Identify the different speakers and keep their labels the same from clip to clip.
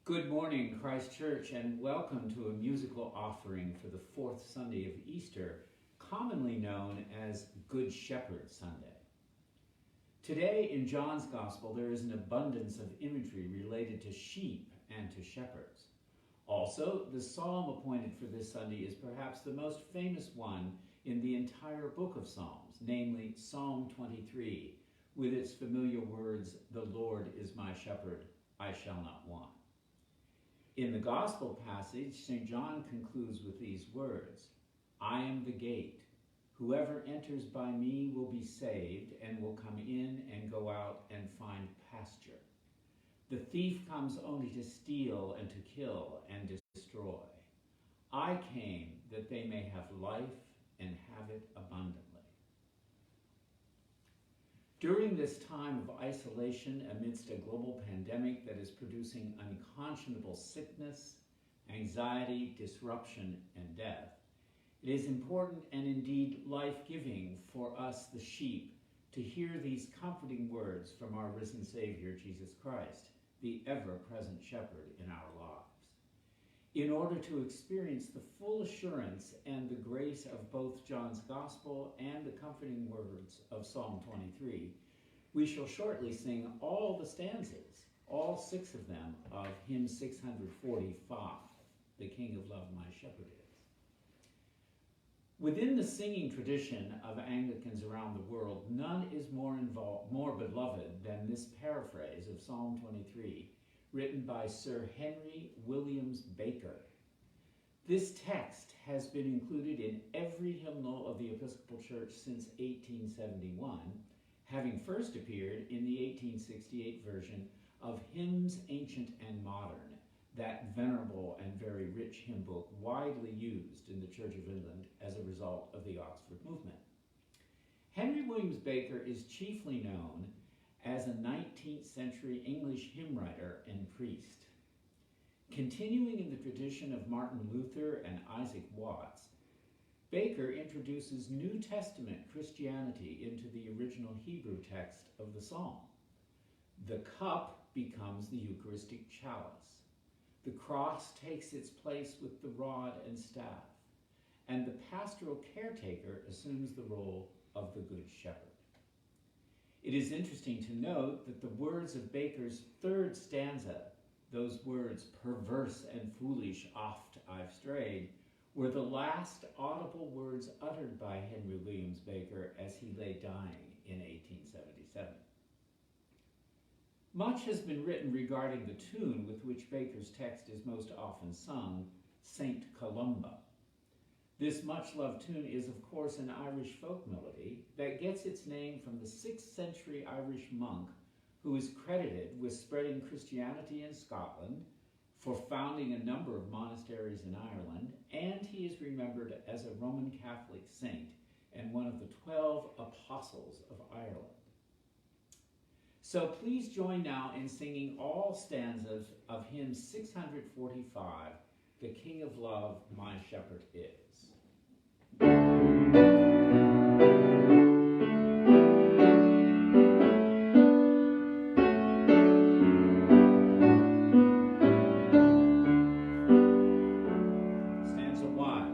Speaker 1: Good morning, Christ Church, and welcome to a musical offering for the fourth Sunday of Easter, commonly known as Good Shepherd Sunday. Today in John's Gospel, there is an abundance of imagery related to sheep and to shepherds. Also, the psalm appointed for this Sunday is perhaps the most famous one in the entire book of Psalms, namely Psalm 23, with its familiar words, "The Lord is my shepherd, I shall not want." In the Gospel passage, St. John concludes with these words, "I am the gate. Whoever enters by me will be saved and will come in and go out and find pasture. The thief comes only to steal and to kill and destroy. I came that they may have life and have it abundantly." During this time of isolation amidst a global pandemic that is producing unconscionable sickness, anxiety, disruption, and death, it is important and indeed life-giving for us, the sheep, to hear these comforting words from our risen Savior, Jesus Christ, the ever-present shepherd in our lives. In order to experience the full assurance and the grace of both John's Gospel and the comforting words of Psalm 23, we shall shortly sing all the stanzas, all 6 of them, of hymn 645, "The King of Love My Shepherd Is." Within the singing tradition of Anglicans around the world, none is more beloved than this paraphrase of Psalm 23, written by Sir Henry Williams Baker. This text has been included in every hymnal of the Episcopal Church since 1871, having first appeared in the 1868 version of Hymns Ancient and Modern, that venerable and very rich hymn book widely used in the Church of England as a result of the Oxford movement. Henry Williams Baker is chiefly known as a 19th century English hymn writer and priest. Continuing in the tradition of Martin Luther and Isaac Watts, Baker introduces New Testament Christianity into the original Hebrew text of the psalm. The cup becomes the Eucharistic chalice. The cross takes its place with the rod and staff, and the pastoral caretaker assumes the role of the Good Shepherd. It is interesting to note that the words of Baker's third stanza, those words, "Perverse and foolish oft I've strayed," were the last audible words uttered by Henry Williams Baker as he lay dying in 1877. Much has been written regarding the tune with which Baker's text is most often sung, "Saint Columba." This much-loved tune is, of course, an Irish folk melody that gets its name from the 6th century Irish monk who is credited with spreading Christianity in Scotland, for founding a number of monasteries in Ireland, and he is remembered as a Roman Catholic saint and one of the 12 apostles of Ireland. So please join now in singing all stanzas of hymn 645, "The King of Love My Shepherd Is." Stanza 1.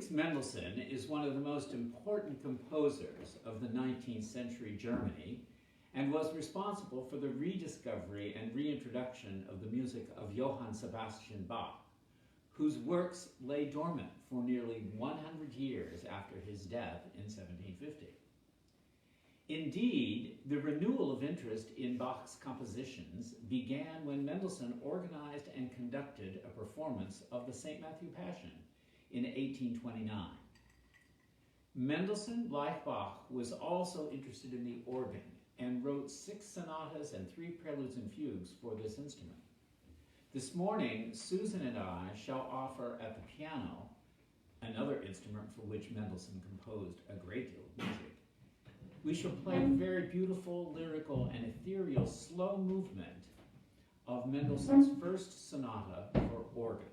Speaker 1: Felix Mendelssohn is one of the most important composers of the 19th century Germany and was responsible for the rediscovery and reintroduction of the music of Johann Sebastian Bach, whose works lay dormant for nearly 100 years after his death in 1750. Indeed, the renewal of interest in Bach's compositions began when Mendelssohn organized and conducted a performance of the St. Matthew Passion in 1829. Mendelssohn, like Bach, was also interested in the organ and wrote 6 sonatas and 3 preludes and fugues for this instrument. This morning, Susan and I shall offer at the piano, another instrument for which Mendelssohn composed a great deal of music, we shall play a very beautiful, lyrical, and ethereal slow movement of Mendelssohn's first sonata for organ.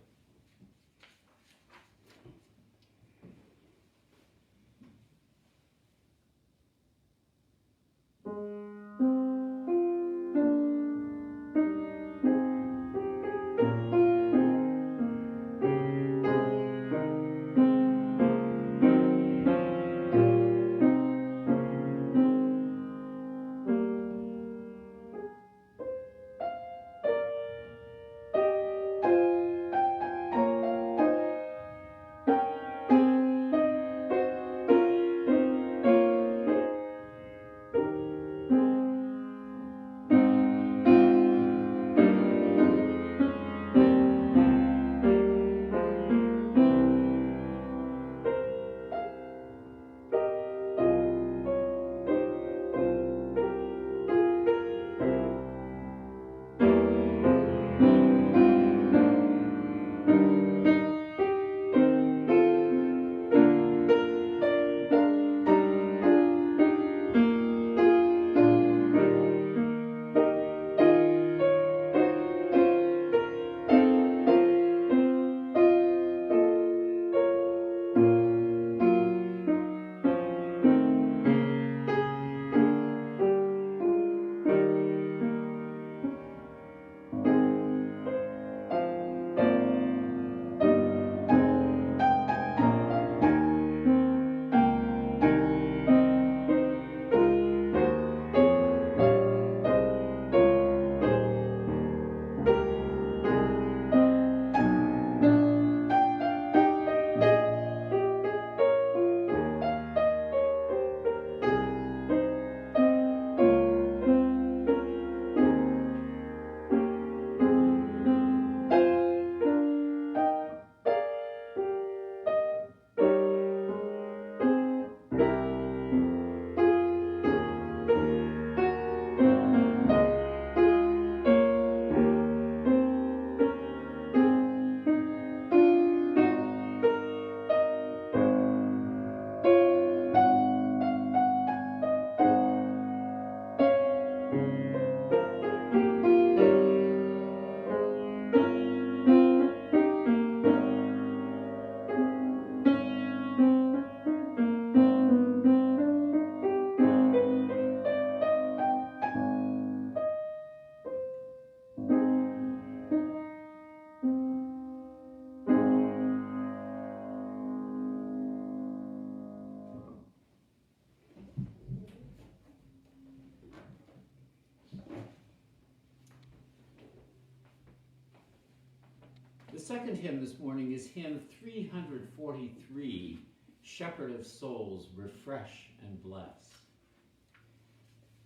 Speaker 1: The second hymn this morning is hymn 343, Shepherd of Souls, Refresh and Bless.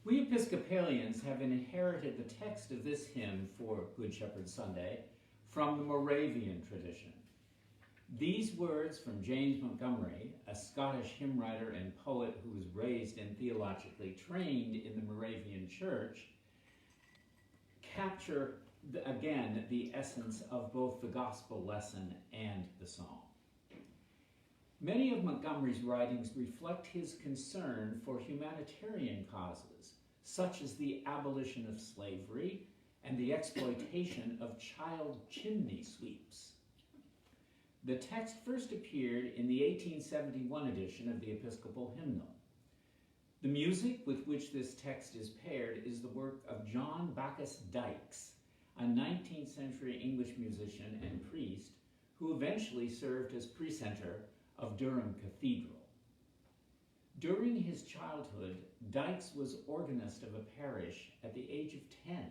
Speaker 1: We Episcopalians have inherited the text of this hymn for Good Shepherd Sunday from the Moravian tradition. These words from James Montgomery, a Scottish hymn writer and poet who was raised and theologically trained in the Moravian Church, capture again the essence of both the gospel lesson and the psalm. Many of Montgomery's writings reflect his concern for humanitarian causes, such as the abolition of slavery and the exploitation of child chimney sweeps. The text first appeared in the 1871 edition of the Episcopal Hymnal. The music with which this text is paired is the work of John Bacchus Dykes, a 19th century English musician and priest who eventually served as precentor of Durham Cathedral. During his childhood, Dykes was organist of a parish at the age of 10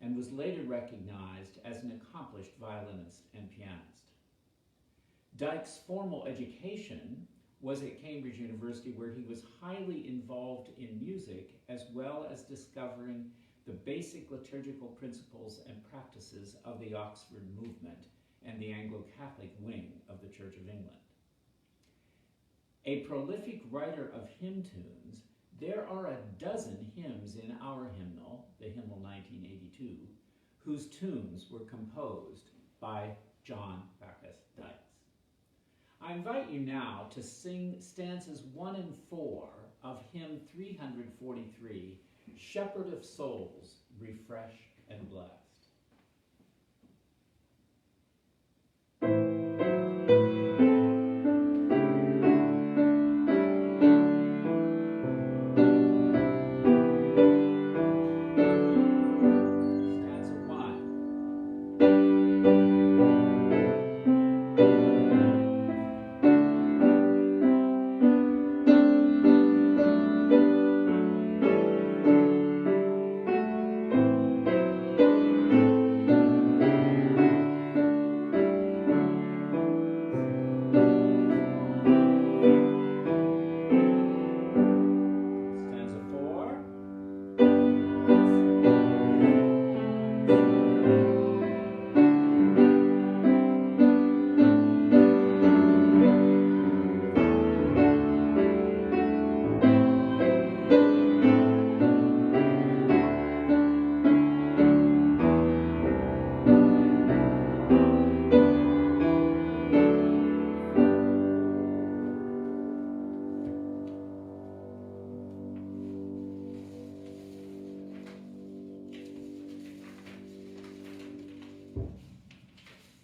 Speaker 1: and was later recognized as an accomplished violinist and pianist. Dykes' formal education was at Cambridge University, where he was highly involved in music as well as discovering the basic liturgical principles and practices of the Oxford movement and the Anglo-Catholic wing of the Church of England. A prolific writer of hymn tunes, there are a dozen hymns in our hymnal, the hymnal 1982, whose tunes were composed by John Bacchus Dykes. I invite you now to sing stanzas 1 and 4 of hymn 343, Shepherd of Souls, Refresh and Bless.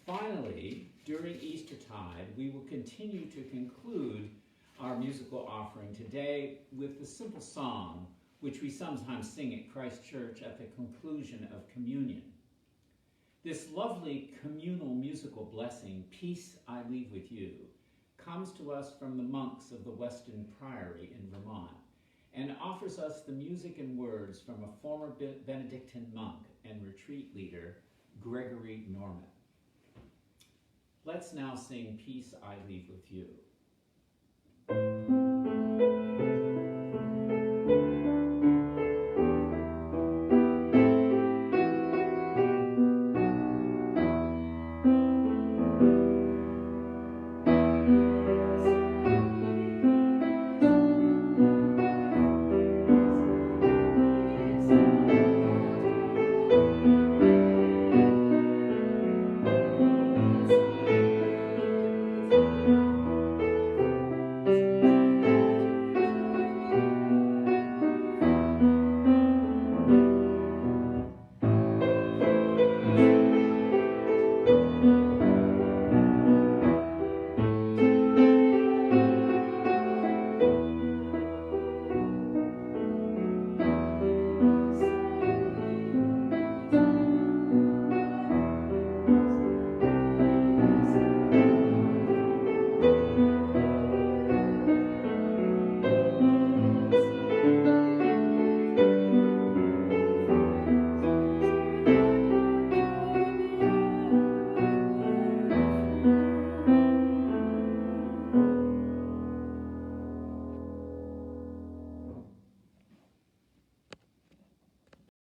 Speaker 1: Finally, during Eastertide, we will continue to conclude our musical offering today with the simple song which we sometimes sing at Christ Church at the conclusion of communion. This lovely communal musical blessing, Peace I Leave With You, comes to us from the monks of the Weston Priory in Vermont and offers us the music and words from a former Benedictine monk and retreat leader, Gregory Norman. Let's now sing Peace I Leave With You.